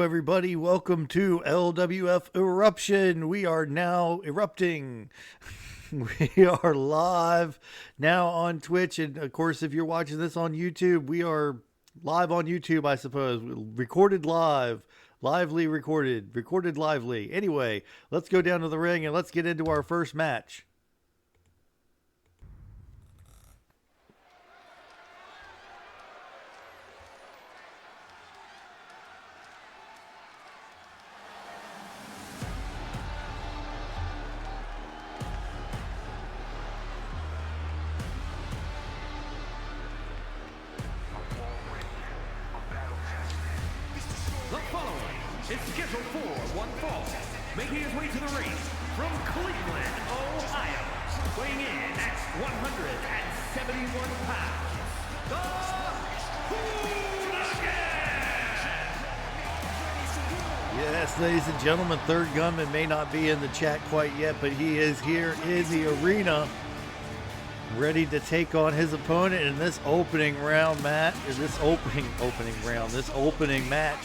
everybody. Welcome to LWF Eruption. We are now erupting. We are live now on Twitch. And of course, if you're watching this on YouTube, we are live on YouTube, I suppose. Recorded live. Lively recorded. Recorded lively. Anyway, let's go down to the ring and let's get into our first match. It's scheduled for one fall, making his way to the ring from Cleveland, Ohio, weighing in at 171 pounds, the Hooligan! Yes, ladies and gentlemen, Third Gunman may not be in the chat quite yet, but he is here in the arena, ready to take on his opponent in this opening round match, this opening match.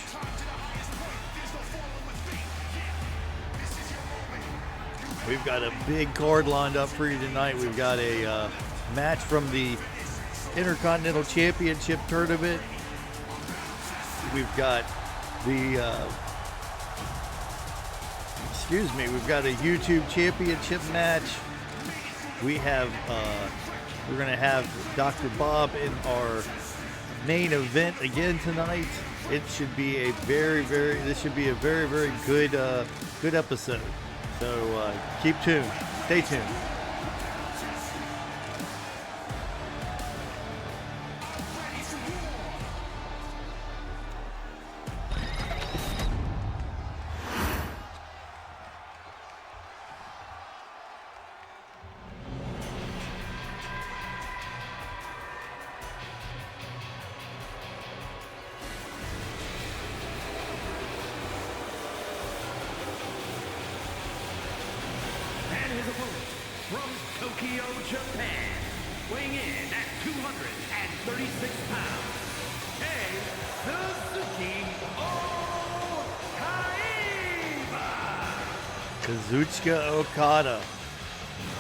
We've got a big card lined up for you tonight. We've got a match from the Intercontinental Championship Tournament. We've got the, we've got a YouTube Championship match. We have, we're going to have Dr. Bob in our main event again tonight. It should be a very good, good episode. So keep tuned. Stay tuned. From Tokyo, Japan, weighing in at 236 pounds, Suzuki Okada. Kazuchika Okada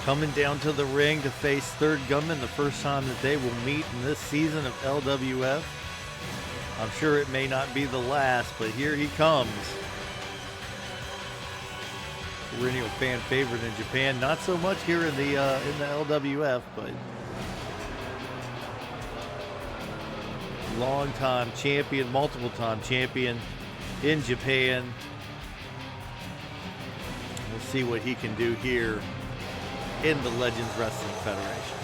coming down to the ring to face Third Gunman, the first time that they will meet in this season of LWF. I'm sure it may not be the last, but here he comes. Perennial fan favorite in Japan, not so much here in the LWF, but long time champion, multiple time champion in Japan. We'll see what he can do here in the Legends Wrestling Federation.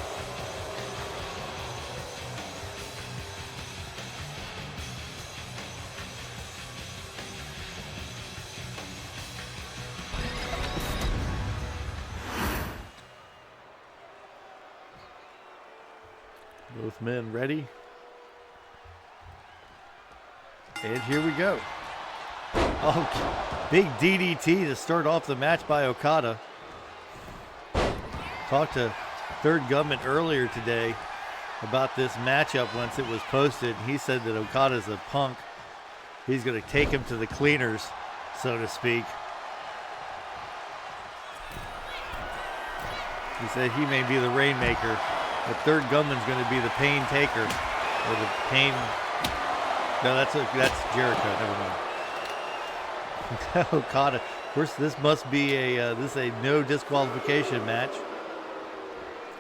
Both men ready. And here we go. Oh, big DDT to start off the match by Okada. Talked to Third Gunman earlier today about this matchup once it was posted. He said that Okada's a punk. He's going to take him to the cleaners, so to speak. He said he may be the Rainmaker, but Third Gunman's going to be the pain taker, or the pain. No, that's Jericho. Never mind. Okada. Of course, this must be this is a no disqualification match.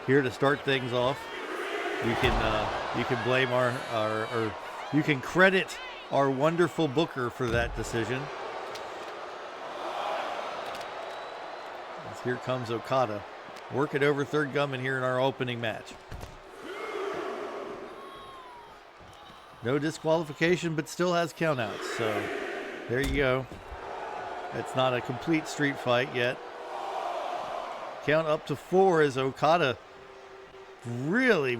Here to start things off, you can blame or you can credit our wonderful booker for that decision. As here comes Okada. Work it over Third Gunman here in our opening match. No disqualification, but still has countouts. So there you go. It's not a complete street fight yet. Count up to 4 as Okada really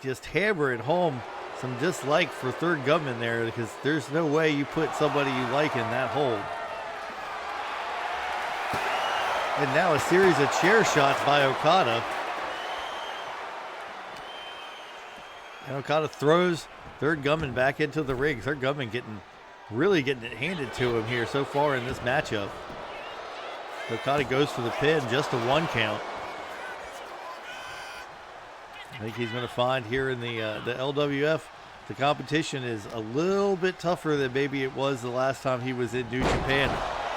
just hammering home some dislike for Third Gunman there, because there's no way you put somebody you like in that hold. And now a series of chair shots by Okada. And Okada throws Third Gunman back into the ring. Third Gunman getting really getting it handed to him here so far in this matchup. Okada goes for the pin, just a 1 count. I think he's going to find here in the LWF, the competition is a little bit tougher than maybe it was the last time he was in New Japan.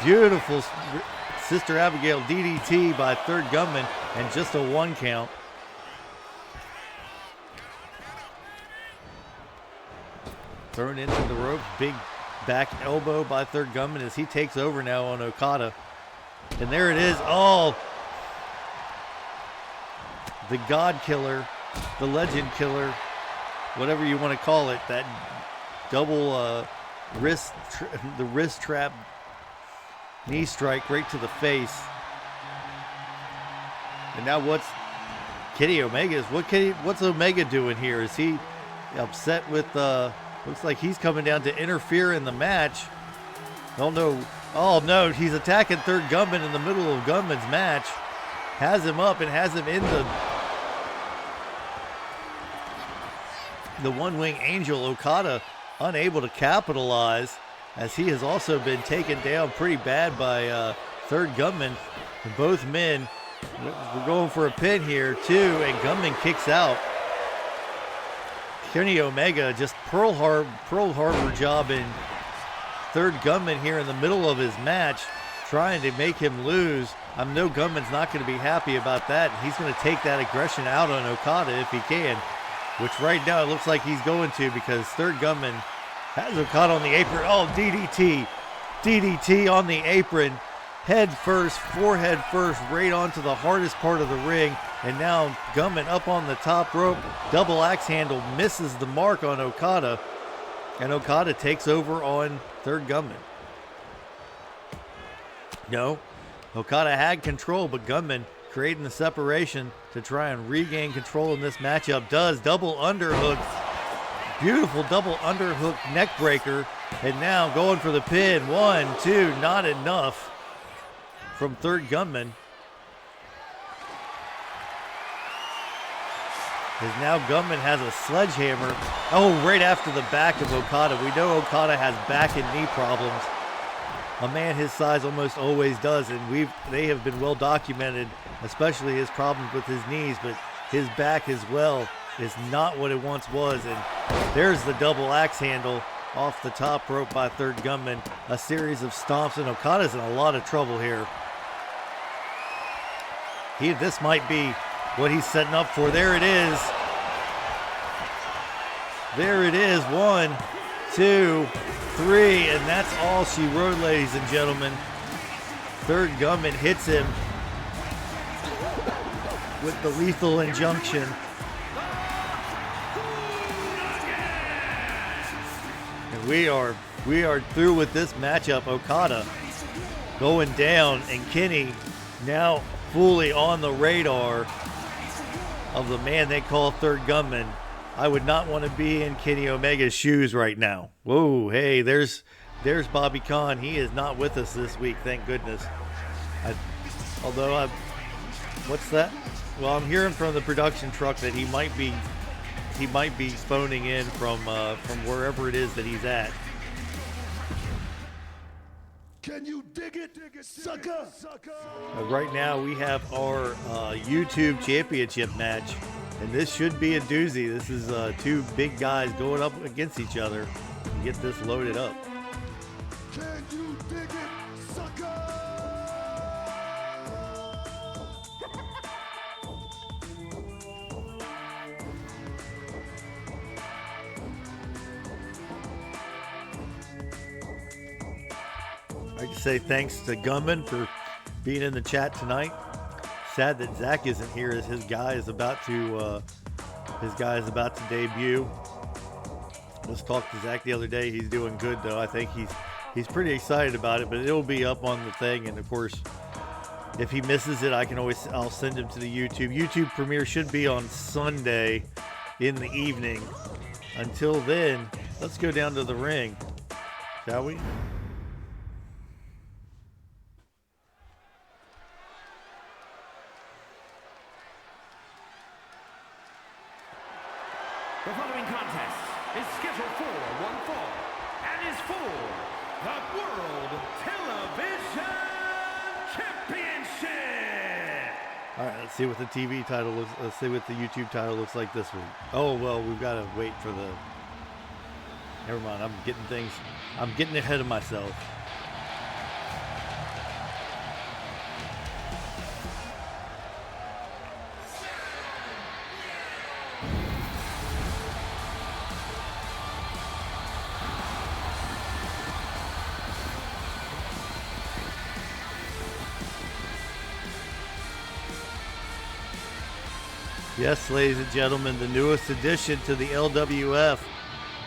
Beautiful Sister Abigail DDT by Third Gunman, and just a 1 count. Thrown into the rope, big back elbow by Third Gunman as he takes over now on Okada. And there it is. Oh, the God Killer, the Legend Killer, whatever you want to call it, that double wrist trap knee strike right to the face. And now what's Kenny Omega's? What's Omega doing here? Is he upset with? Looks like he's coming down to interfere in the match. Oh no! Oh no! He's attacking Third Gunman in the middle of Gunman's match. Has him up and has him in the one-wing angel. Okada unable to capitalize, as he has also been taken down pretty bad by Third Gunman. And both men, we're going for a pin here too, and Gunman kicks out. Kenny Omega just Pearl Harbor job in Third Gunman here in the middle of his match, trying to make him lose. I know Gunman's not going to be happy about that. He's going to take that aggression out on Okada if he can, which right now it looks like he's going to, because Third Gunman has Okada on the apron. Oh, DDT on the apron. Head first, forehead first, right onto the hardest part of the ring. And now Gunman up on the top rope. Double axe handle, misses the mark on Okada. And Okada takes over on Third Gunman. No, Okada had control, but Gunman creating the separation to try and regain control in this matchup. Does double underhook. Beautiful double underhook neck breaker. And now going for the pin. 1, 2, not enough from Third Gunman. As now Gunman has a sledgehammer. Oh, right after the back of Okada. We know Okada has back and knee problems. A man his size almost always does, and they have been well documented, especially his problems with his knees, but his back as well is not what it once was. And there's the double axe handle off the top rope by Third Gunman. A series of stomps, and Okada's in a lot of trouble here. This might be what he's setting up for. There it is. There it is. 1, 2, 3, and that's all she wrote, ladies and gentlemen. Third Gunman hits him with the lethal injunction. And we are through with this matchup. Okada going down, and Kenny now fully on the radar of the man they call Third Gunman. I would not want to be in Kenny Omega's shoes right now. Whoa, hey, there's Bobby Khan. He is not with us this week, thank goodness. What's that? Well, I'm hearing from the production truck that he might be phoning in from wherever it is that he's at. Can you dig it, sucker? Right now we have our YouTube championship match, and this should be a doozy. This is 2 big guys going up against each other to get this loaded up. Can you dig it, sucker? I'd like to say thanks to Gunman for being in the chat tonight. Sad that Zach isn't here, as his guy is about to debut. Just talked to Zach the other day. He's doing good though. I think he's pretty excited about it, but it'll be up on the thing. And of course, if he misses it, I'll send him to the YouTube. YouTube premiere should be on Sunday in the evening. Until then, let's go down to the ring, shall we? The following contest is scheduled for one fall and and is for the World Television Championship. All right, let's see what the TV title looks. Let's see what the YouTube title looks like this week. Oh well, we've got to wait for the. Never mind. I'm getting ahead of myself. Yes, ladies and gentlemen, the newest addition to the LWF,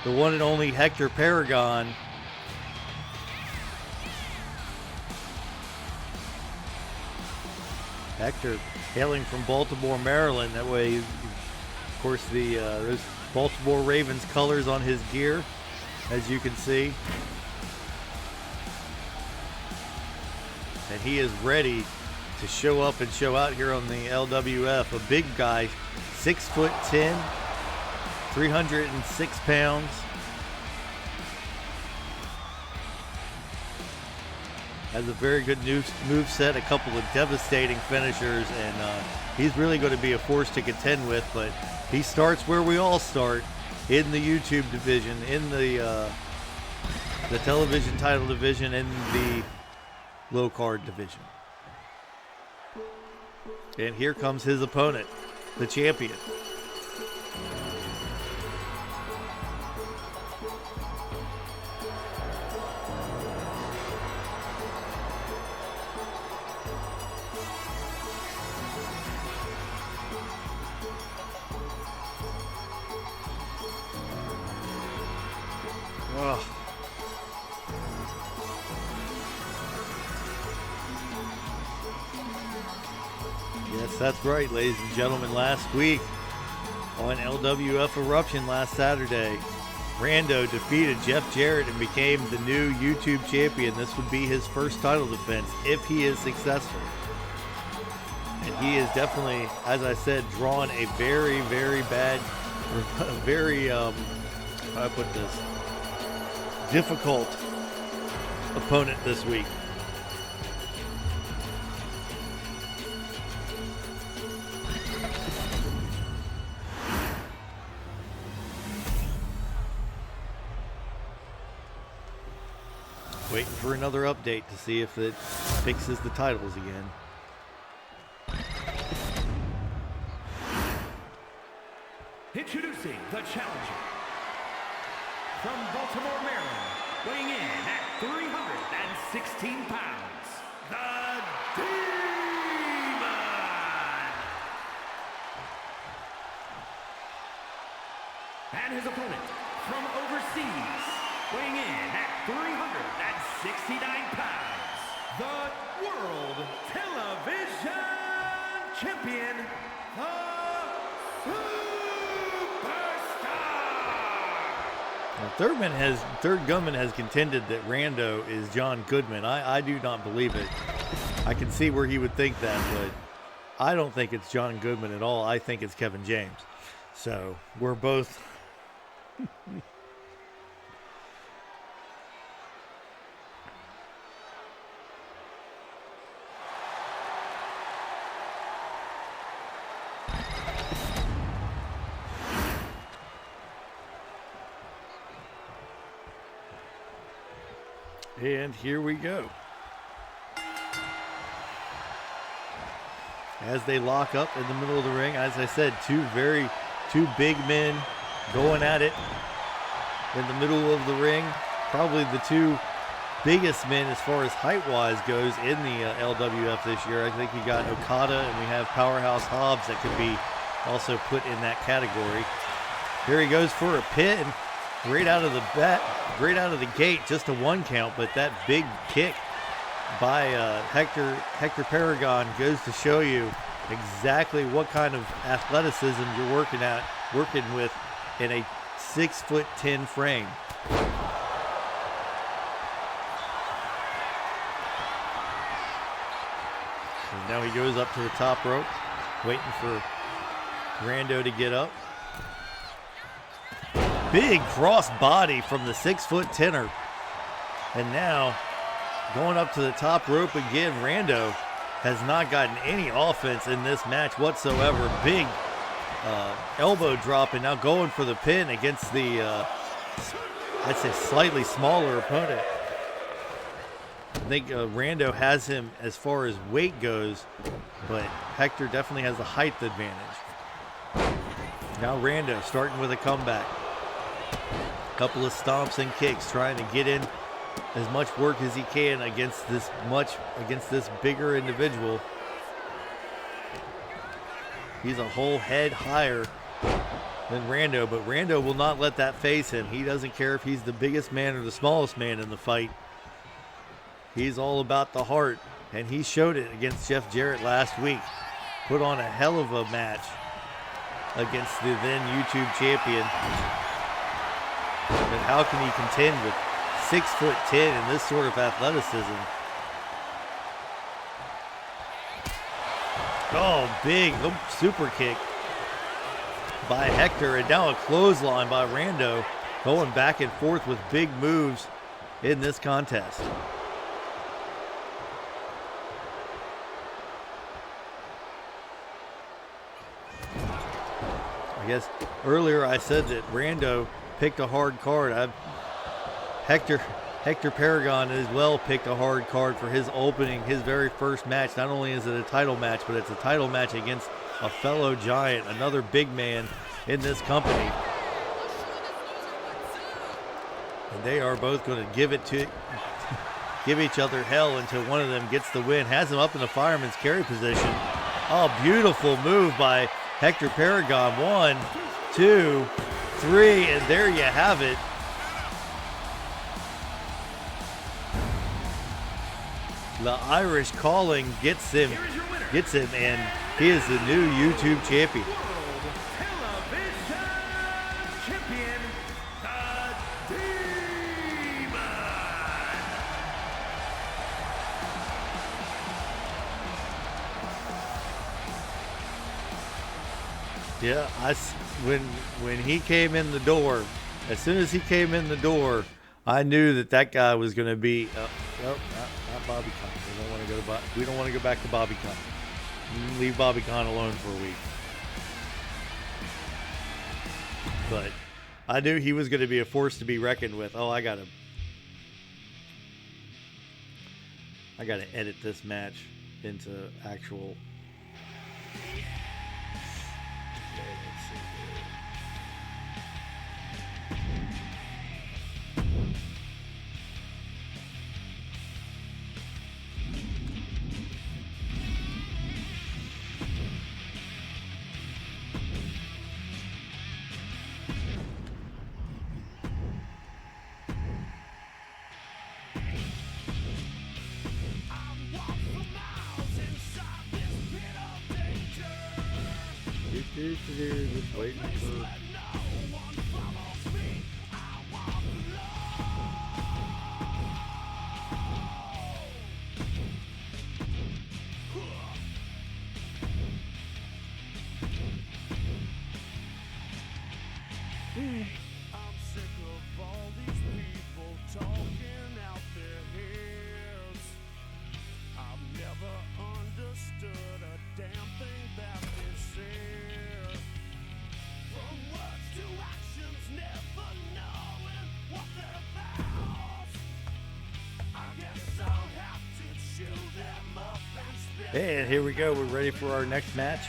the one and only Hector Paragon. Hector hailing from Baltimore, Maryland. That way, of course, those Baltimore Ravens colors on his gear, as you can see. And he is ready to show up and show out here on the LWF. A big guy, 6'10", 306 pounds. Has a very good move set, a couple of devastating finishers, and he's really going to be a force to contend with. But he starts where we all start, in the YouTube division, in the television title division, in the low card division. And here comes his opponent, the champion. Oh. Yes, that's right, ladies and gentlemen. Last week on LWF Eruption last Saturday, Rando defeated Jeff Jarrett and became the new YouTube champion. This would be his first title defense if he is successful. And he is definitely, as I said, drawn a very, very bad, very, how do I put this, difficult opponent this week. Waiting for another update to see if it fixes the titles again. Introducing the challenger from Baltimore, Maryland, weighing in at 316 pounds, the Demon! And his opponent from overseas, weighing in at 369 pounds, the World Television Champion, the Superstar! Now, Third Gunman has contended that Rando is John Goodman. I do not believe it. I can see where he would think that, but I don't think it's John Goodman at all. I think it's Kevin James. So we're both... And here we go. As they lock up in the middle of the ring, as I said, two big men going at it in the middle of the ring. Probably the two biggest men as far as height-wise goes in the LWF this year. I think you got Okada and we have Powerhouse Hobbs that could be also put in that category. Here he goes for a pin. Right out of the gate, just a one count, but that big kick by Hector Paragon goes to show you exactly what kind of athleticism you're working with in a 6'10" frame. So now he goes up to the top rope, waiting for Rando to get up. Big cross body from the 6'10" And now, going up to the top rope again, Rando has not gotten any offense in this match whatsoever. Big elbow drop, and now going for the pin against the, I'd say, slightly smaller opponent. I think Rando has him as far as weight goes, but Hector definitely has the height advantage. Now Rando starting with a comeback. Couple of stomps and kicks, trying to get in as much work as he can against this bigger individual. He's a whole head higher than Rando, but Rando will not let that phase him. He doesn't care if he's the biggest man or the smallest man in the fight. He's all about the heart, and he showed it against Jeff Jarrett last week. Put on a hell of a match against the then YouTube champion. But how can he contend with 6'10" and this sort of athleticism? Oh, big super kick by Hector, and now a clothesline by Rando, going back and forth with big moves in this contest. I guess earlier I said that Rando picked a hard card. Hector Paragon as well picked a hard card for his opening, his very first match. Not only is it a title match, but it's a title match against a fellow giant, another big man in this company. And they are both going to give each other hell until one of them gets the win. Has him up in the fireman's carry position. Oh, beautiful move by Hector Paragon. 1, 2, 3, and there you have it. The Irish calling gets him, and he is the new YouTube champion. Yeah, when he came in the door, as soon as he came in the door, I knew that guy was going to be. Nope, not Bobby Conn. We don't want to go back to Bobby Conn. Leave Bobby Conn alone for a week. But I knew he was going to be a force to be reckoned with. Oh, I gotta edit this match into actual. Just waiting for. I'm sick of all these people talking out their heads. I've never understood a damn thing that they said. From words to actions, never knowing what they're about. I guess I'll have to chew them up and spit. And here we go. We're ready for our next match.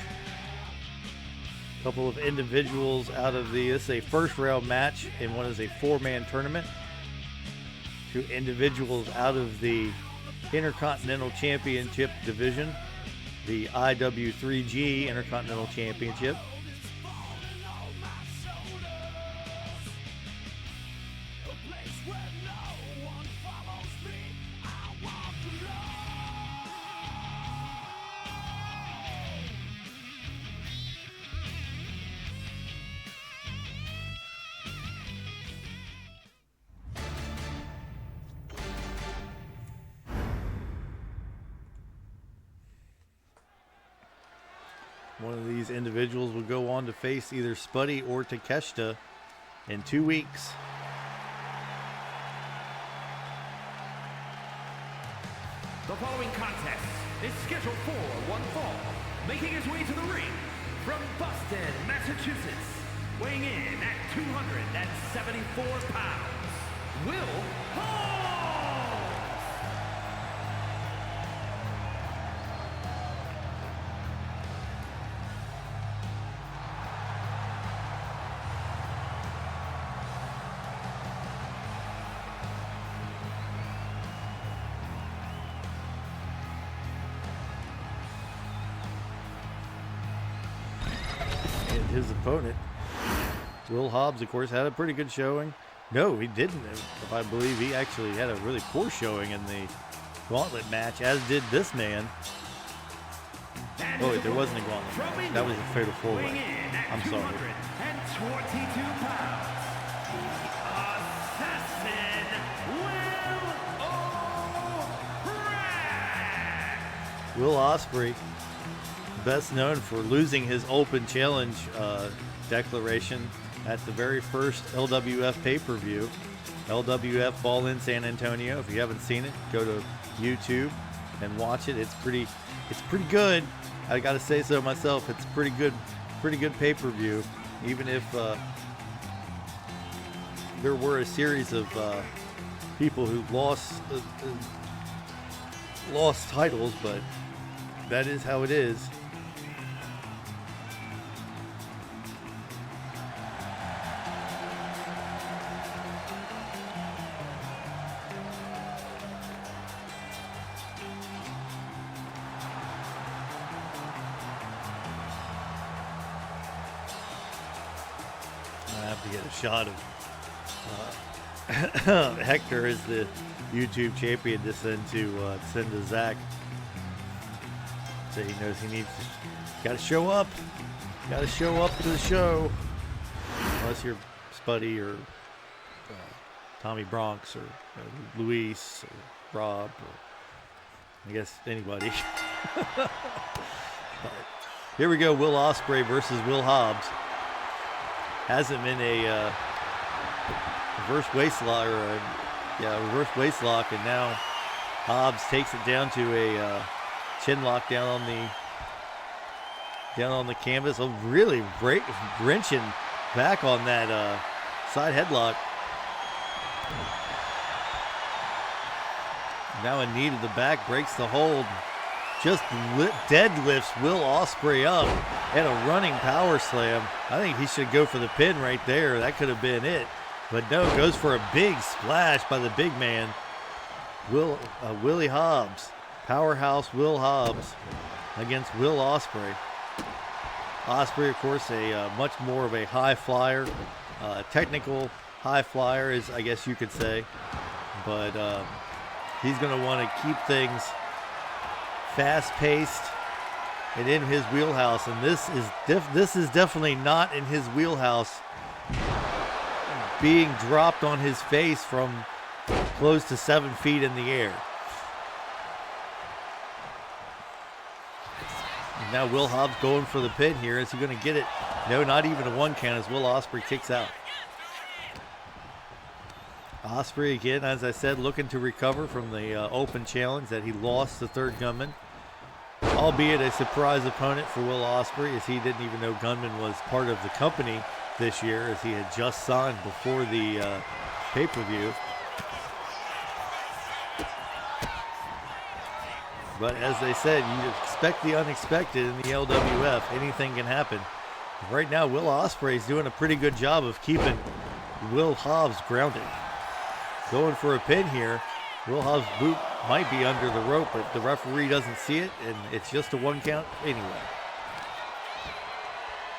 Couple of individuals out of this is a first round match, and one is a 4-man tournament. 2 individuals out of the Intercontinental Championship division, the IW3G Intercontinental Championship. One of these individuals will go on to face either Spuddy or Takeshita in 2 weeks. The following contest is scheduled for one fall. Making his way to the ring from Boston, Massachusetts, weighing in at 274 pounds, Will Hobbs! And his opponent, Will Hobbs, of course, had a pretty good showing. No, he didn't. If I believe he actually had a really poor showing in the gauntlet match, as did this man. Oh, wait, there wasn't a gauntlet match. That was a fatal four-way. I'm sorry. 222 pounds, Assassin Will Ospreay. Will Ospreay, best known for losing his open challenge declaration at the very first LWF pay-per-view, LWF Fall in San Antonio. If you haven't seen it, go to YouTube and watch it. It's pretty good. I got to say so myself. It's pretty good pay-per-view. Even if there were a series of people who lost titles, but that is how it is. I have to get a shot of Hector as the YouTube champion to send to Zach. So he knows he needs to, gotta show up to the show. Unless you're Spuddy or Tommy Bronx or Luis or Rob or I guess anybody. But here we go, Will Ospreay versus Will Hobbs. Has him in a reverse waist lock, reverse waist lock, and now Hobbs takes it down to a chin lock down on the canvas. Oh, really wrenching back on that side headlock. Now a knee to the back breaks the hold. Just deadlifts Will Ospreay up and a running power slam. I think he should go for the pin right there. That could have been it. But no, goes for a big splash by the big man, Willie Hobbs. Powerhouse Will Hobbs against Will Ospreay. Ospreay, of course, a much more of a high flyer, technical high flyer, is I guess you could say. But he's going to want to keep things fast-paced and in his wheelhouse, and this is definitely not in his wheelhouse. Being dropped on his face from close to 7 feet in the air. And now Will Hobbs going for the pin here. Is he going to get it? No, not even a one count as Will Ospreay kicks out. Ospreay again, as I said, looking to recover from the open challenge that he lost the third gunman. Albeit a surprise opponent for Will Ospreay, as he didn't even know Gunman was part of the company this year, as he had just signed before the pay-per-view. But as they said, you expect the unexpected in the LWF. Anything can happen. Right now, Will Ospreay is doing a pretty good job of keeping Will Hobbs grounded. Going for a pin here. Will Hobbs' boot might be under the rope, but the referee doesn't see it, and it's just a one count anyway.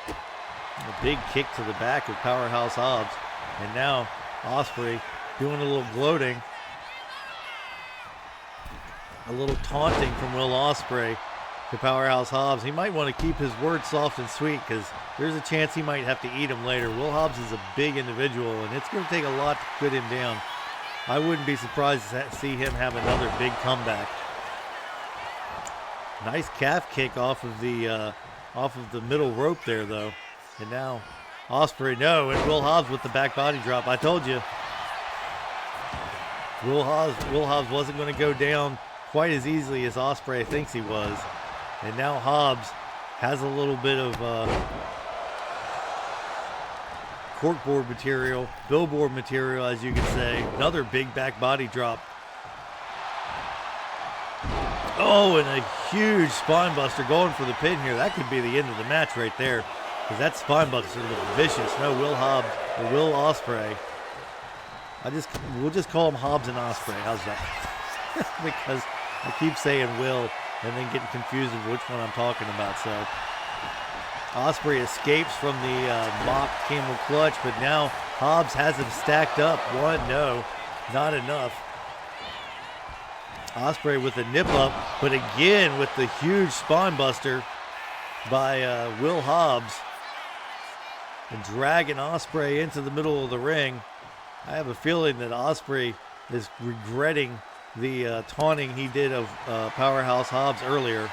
A big kick to the back of Powerhouse Hobbs. And now Ospreay doing a little gloating. A little taunting from Will Ospreay to Powerhouse Hobbs. He might want to keep his words soft and sweet because there's a chance he might have to eat him later. Will Hobbs is a big individual, and it's going to take a lot to put him down. I wouldn't be surprised to see him have another big comeback. Nice calf kick off of the middle rope there, though. And now Ospreay, no, and Will Hobbs with the back body drop. I told you. Will Hobbs wasn't going to go down quite as easily as Ospreay thinks he was. And now Hobbs has a little bit of corkboard material, billboard material, as you could say. Another big back body drop. Oh, and a huge spine buster going for the pin here. That could be the end of the match right there, because that spine buster was vicious. No, Will Hobbs or Will Ospreay. We'll just call him Hobbs and Ospreay. How's that? Because I keep saying Will and then getting confused of which one I'm talking about. So Ospreay escapes from the mock camel clutch, but now Hobbs has him stacked up. One, no, not enough. Ospreay with a nip up, but again with the huge spine buster by Will Hobbs, and dragging Ospreay into the middle of the ring. I have a feeling that Ospreay is regretting the taunting he did of Powerhouse Hobbs earlier.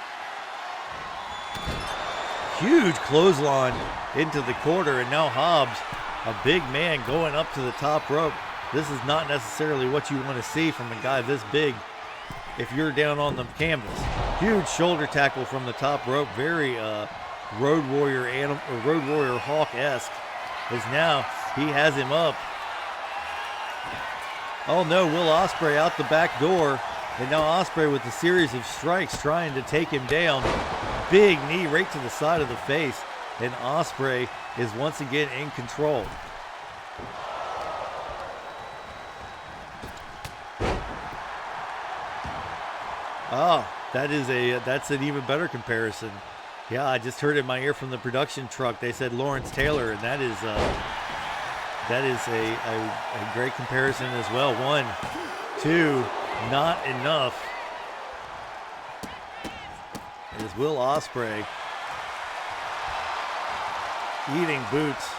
Huge clothesline into the quarter, and now Hobbs, a big man, going up to the top rope. This is not necessarily what you want to see from a guy this big if you're down on the canvas. Huge shoulder tackle from the top rope, very Road Warrior Hawk-esque, as now he has him up. Oh no, Will Ospreay out the back door, and now Ospreay with a series of strikes trying to take him down. Big knee right to the side of the face, and Ospreay is once again in control. Oh, that's an even better comparison. Yeah, I just heard in my ear from the production truck. They said Lawrence Taylor, and that is a great comparison as well. 1, 2, not enough. It is Will Ospreay eating boots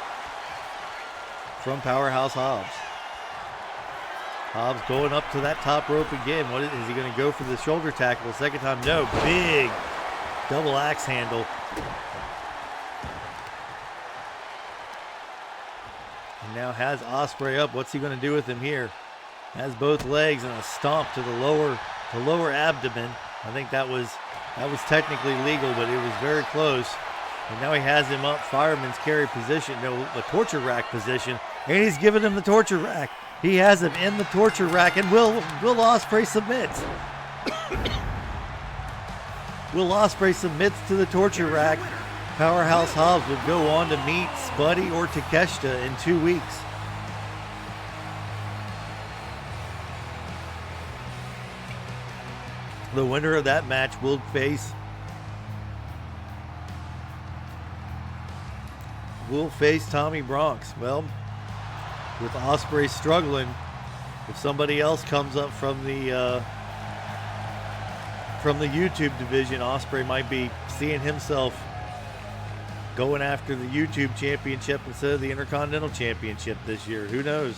from Powerhouse Hobbs. Hobbs going up to that top rope again. What is he going to go for the shoulder tackle? Second time, no. Big double axe handle. And now has Ospreay up. What's he going to do with him here? Has both legs and a stomp to the lower abdomen. I think that was technically legal, but it was very close. And now he has him up, fireman's carry position, no, the torture rack position, and he's giving him the torture rack. He has him in the torture rack, and Will Ospreay submits. Will Ospreay submits to the torture rack. Powerhouse Hobbs will go on to meet Spuddy or Takeshita in 2 weeks. The winner of that match will face Tommy Bronx. Well, with Ospreay struggling, if somebody else comes up from the YouTube division, Ospreay might be seeing himself going after the YouTube championship instead of the Intercontinental Championship this year. Who knows?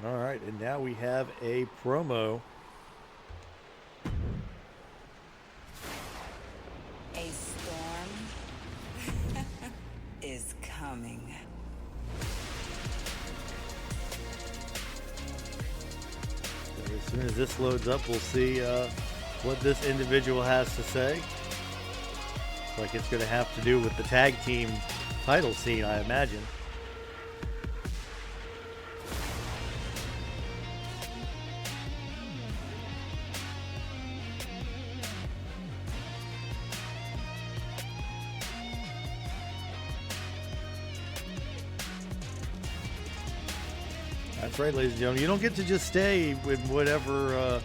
All right, and now we have a promo. A storm is coming. So as soon as this loads up, we'll see what this individual has to say. Looks like it's going to have to do with the tag team title scene, I imagine. That's right, ladies and gentlemen. You don't get to just stay in whatever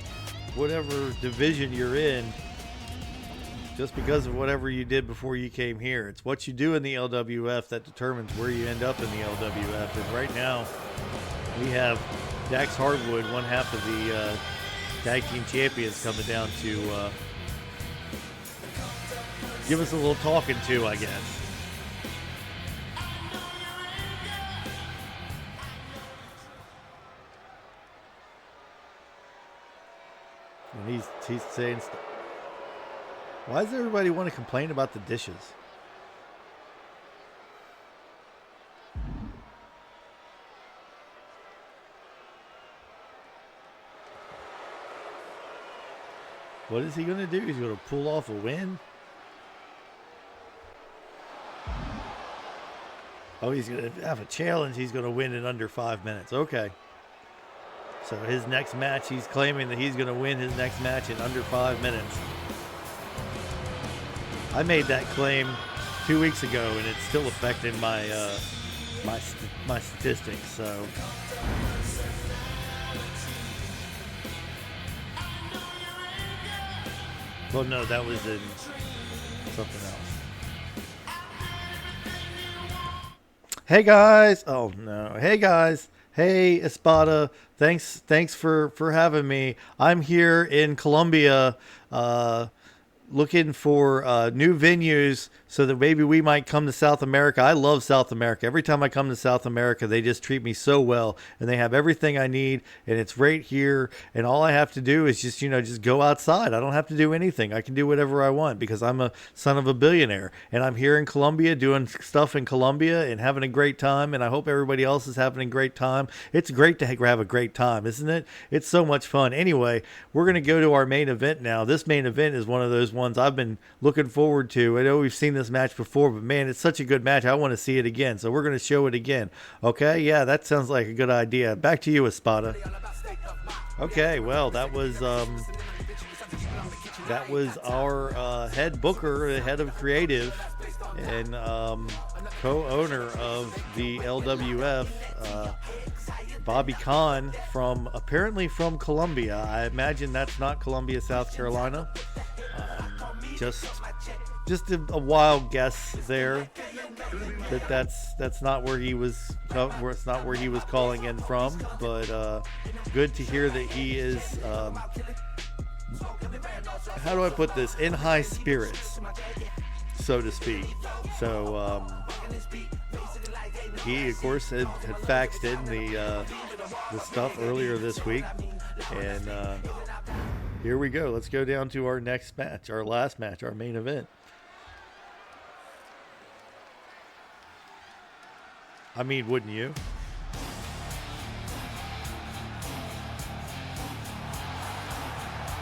division you're in just because of whatever you did before you came here. It's what you do in the LWF that determines where you end up in the LWF. And right now, we have Dax Harwood, one half of the tag team champions, coming down to give us a little talking to, I guess. And he's saying, why does everybody want to complain about the dishes? What is he going to do? He's going to pull off a win? Oh, he's going to have a challenge. He's going to win in under 5 minutes. Okay. So his next match, he's claiming that he's going to win his next match in under 5 minutes. I made that claim 2 weeks ago, and it's still affecting my my statistics. So. Well, no, that was in something else. Hey guys! Oh no! Hey guys! Hey Espada! Thanks for having me. I'm here in Colombia, looking for new venues so that maybe we might come to South America. I love South America. Every time I come to South America, they just treat me so well, and they have everything I need, and it's right here. And all I have to do is just go outside. I don't have to do anything. I can do whatever I want because I'm a son of a billionaire, and I'm here in Colombia doing stuff in Colombia and having a great time. And I hope everybody else is having a great time. It's great to have a great time, isn't it? It's so much fun. Anyway, we're gonna go to our main event now. This main event is one of those ones I've been looking forward to. I know we've seen this match before, but man, it's such a good match. I want to see it again. So we're going to show it again. Okay. Yeah, that sounds like a good idea. Back to you, Espada. Okay. Well, that was our head booker, the head of creative and co-owner of the LWF, Bobby Khan, apparently from Colombia. I imagine that's not Columbia, South Carolina. Just a wild guess there. That's not where he was. It's not where he was calling in from. But good to hear that he is. How do I put this? In high spirits, so to speak. So he, of course, had faxed in the stuff earlier this week, and here we go. Let's go down to our next match, our last match, our main event. I mean, wouldn't you?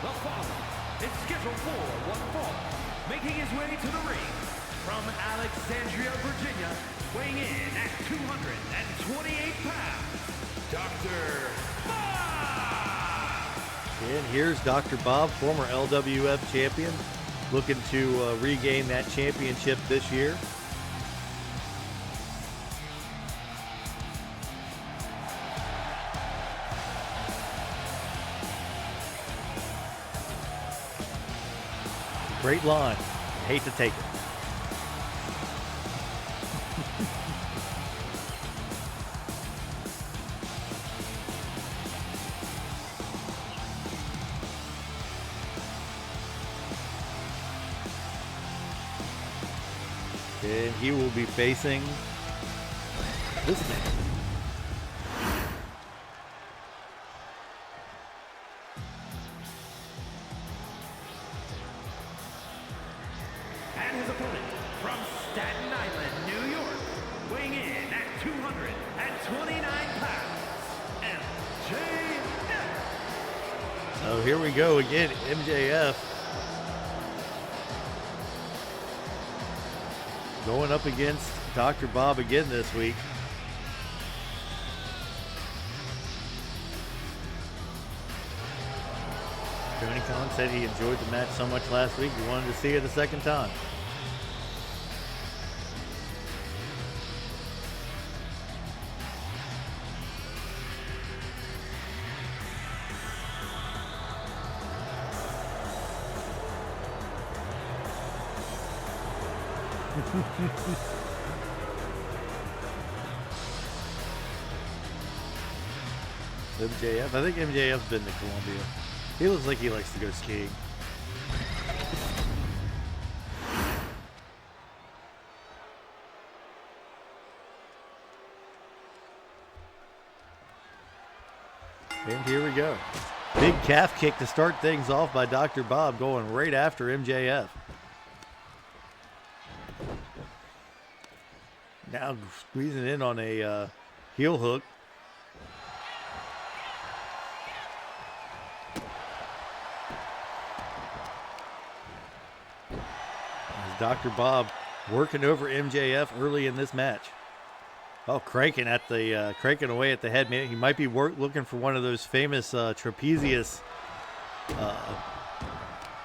The following is scheduled for one fall, making his way to the ring from Alexandria, Virginia, weighing in at 228 pounds, Dr. Bob! And here's Dr. Bob, former LWF champion, looking to regain that championship this year. Great line. Hate to take it. And he will be facing this man. And his opponent from Staten Island, New York, weighing in at 229 pounds, MJF. So here we go again, MJF. Going up against Dr. Bob again this week. Tony Khan said he enjoyed the match so much last week, he wanted to see it a second time. MJF. I think MJF's been to Colombia. He looks like he likes to go skiing. And here we go. Big calf kick to start things off by Dr. Bob, going right after MJF. Now squeezing in on a heel hook. Dr. Bob working over MJF early in this match. Oh, cranking away at the head. Man, he might be looking for one of those famous trapezius,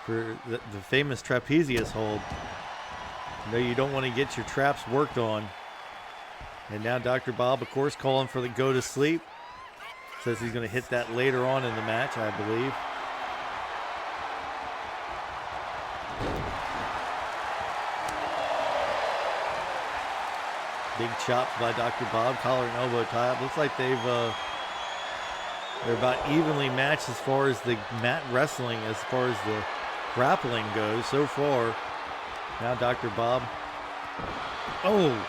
for the famous trapezius hold. No, you don't want to get your traps worked on. And now Dr. Bob, of course, calling for the go to sleep. Says he's going to hit that later on in the match, I believe. Big chops by Dr. Bob, collar and elbow tie up. Looks like they're about evenly matched as far as the mat wrestling, as far as the grappling goes so far. Now Dr. Bob. Oh!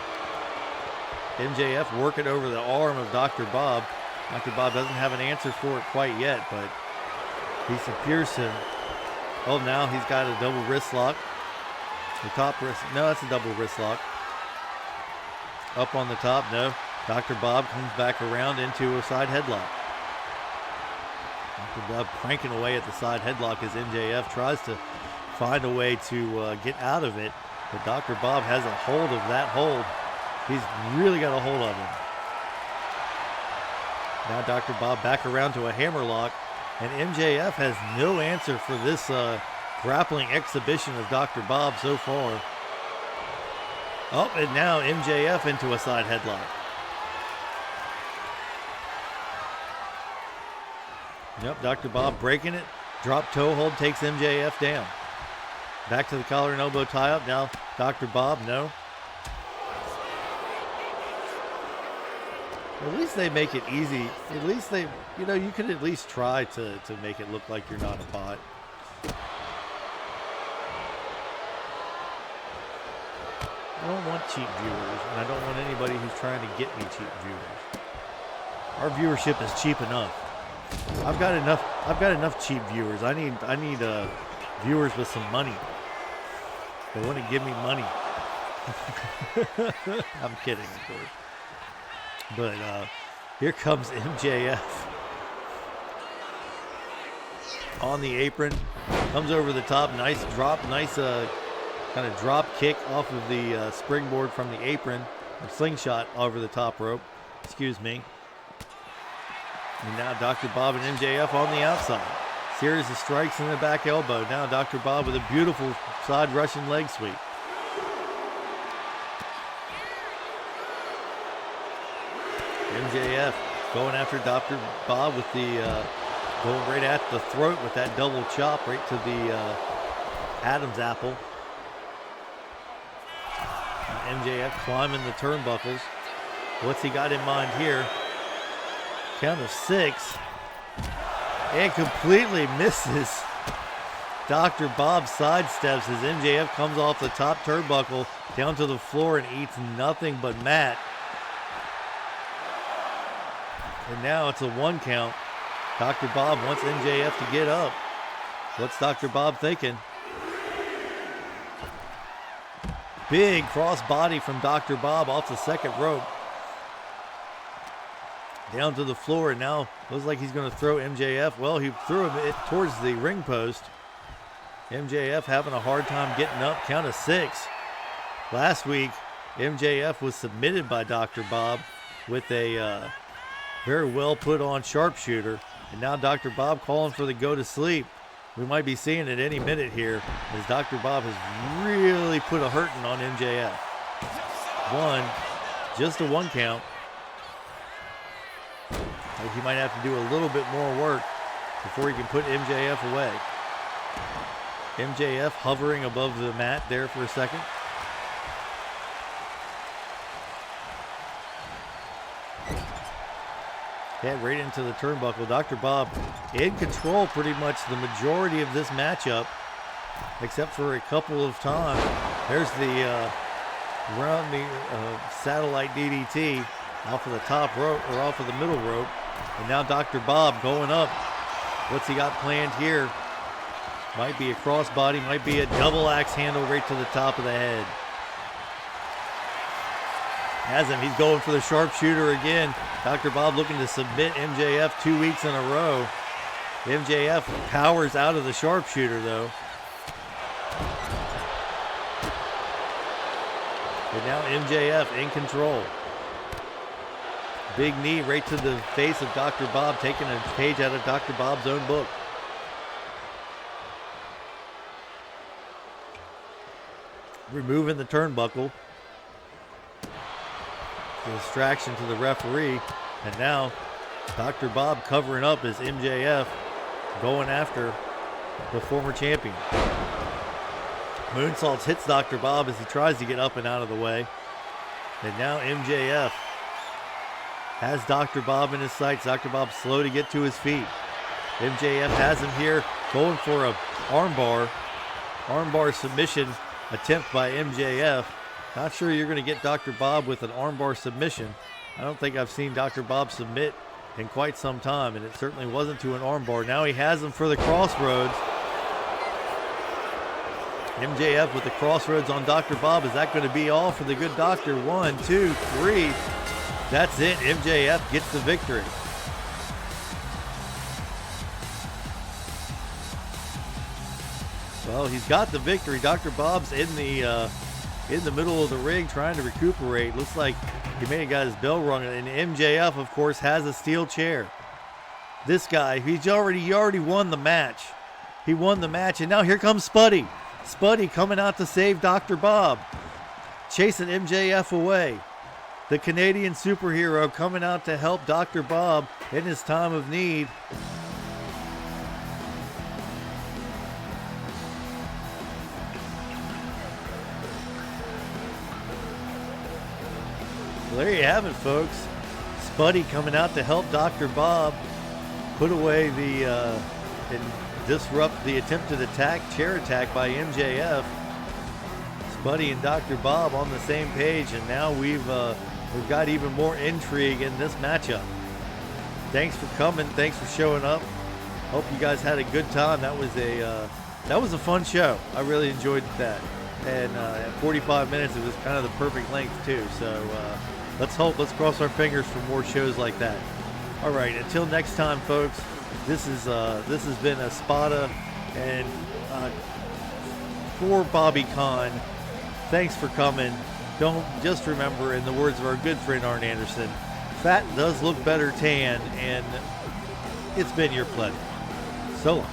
MJF working over the arm of Dr. Bob. Dr. Bob doesn't have an answer for it quite yet, but he appears to. Oh, now he's got a double wrist lock. The top wrist. No, that's a double wrist lock. Up on the top, no. Dr. Bob comes back around into a side headlock. Dr. Bob cranking away at the side headlock as MJF tries to find a way to get out of it. But Dr. Bob has a hold of that hold. He's really got a hold of him. Now Dr. Bob back around to a hammerlock. And MJF has no answer for this grappling exhibition of Dr. Bob so far. Oh, and now MJF into a side headlock. Yep, Dr. Bob breaking it. Drop toe hold takes MJF down. Back to the collar and elbow tie up. Now Dr. Bob, no. At least they make it easy. At least they, you can at least try to make it look like you're not a bot. I don't want cheap viewers, and I don't want anybody who's trying to get me cheap viewers. Our viewership is cheap enough. I've got enough cheap viewers. I need viewers with some money. They want to give me money. I'm kidding, of course. But here comes MJF on the apron, comes over the top, nice drop, nice kind of drop kick off of the springboard from the apron, or slingshot over the top rope, excuse me. And now Dr. Bob and MJF on the outside. Series of strikes in the back elbow. Now Dr. Bob with a beautiful side Russian leg sweep. MJF going after Dr. Bob with the going right at the throat with that double chop right to the Adam's apple. And MJF climbing the turnbuckles. What's he got in mind here? Count of 6. And completely misses. Dr. Bob sidesteps as MJF comes off the top turnbuckle down to the floor and eats nothing but mat. And now it's a 1 count. Dr. Bob wants MJF to get up. What's Dr. Bob thinking? Big cross body from Dr. Bob off the second rope. Down to the floor, and now looks like he's going to throw MJF. Well, he threw him towards the ring post. MJF having a hard time getting up. Count of 6. Last week, MJF was submitted by Dr. Bob with a very well put on sharpshooter. And now Dr. Bob calling for the go to sleep. We might be seeing it any minute here as Dr. Bob has really put a hurting on MJF. Just a 1 count. He might have to do a little bit more work before he can put MJF away. MJF hovering above the mat there for a second. Head right into the turnbuckle. Dr. Bob in control pretty much the majority of this matchup, except for a couple of times. There's the satellite DDT off of the top rope, or off of the middle rope. And now Dr. Bob going up. What's he got planned here? Might be a crossbody, might be a double axe handle right to the top of the head. Has him, he's going for the sharpshooter again. Dr. Bob looking to submit MJF 2 weeks in a row. MJF powers out of the sharpshooter though. And now MJF in control. Big knee right to the face of Dr. Bob, taking a page out of Dr. Bob's own book. Removing the turnbuckle. Distraction to the referee. And now Dr. Bob covering up as MJF going after the former champion. Moonsaults hits Dr. Bob as he tries to get up and out of the way. And now MJF has Dr. Bob in his sights. Dr. Bob's slow to get to his feet. MJF has him here going for a armbar submission attempt by MJF. Not sure you're going to get Dr. Bob with an armbar submission. I don't think I've seen Dr. Bob submit in quite some time, and it certainly wasn't to an armbar. Now he has him for the crossroads. MJF with the crossroads on Dr. Bob. Is that going to be all for the good doctor? 1, 2, 3. That's it. MJF gets the victory. Well, he's got the victory. Dr. Bob's in the middle of the ring trying to recuperate. Looks like he may have got his bell rung. And MJF, of course, has a steel chair. This guy, he already won the match. He won the match, and now here comes Spuddy. Spuddy coming out to save Dr. Bob, chasing MJF away. The Canadian superhero coming out to help Dr. Bob in his time of need. Well, there you have it, folks. Spuddy coming out to help Dr. Bob put away and disrupt the attempted chair attack by MJF. Spuddy and Dr. Bob on the same page, and now we've got even more intrigue in this matchup. Thanks for coming. Thanks for showing up. Hope you guys had a good time. That was a fun show. I really enjoyed that. And at 45 minutes, it was kind of the perfect length too. So let's cross our fingers for more shows like that. All right, until next time, folks. This has been a Spada and for Bobby Kahn. Thanks for coming. Don't just remember, in the words of our good friend Arn Anderson, fat does look better tan, and it's been your pleasure. So long.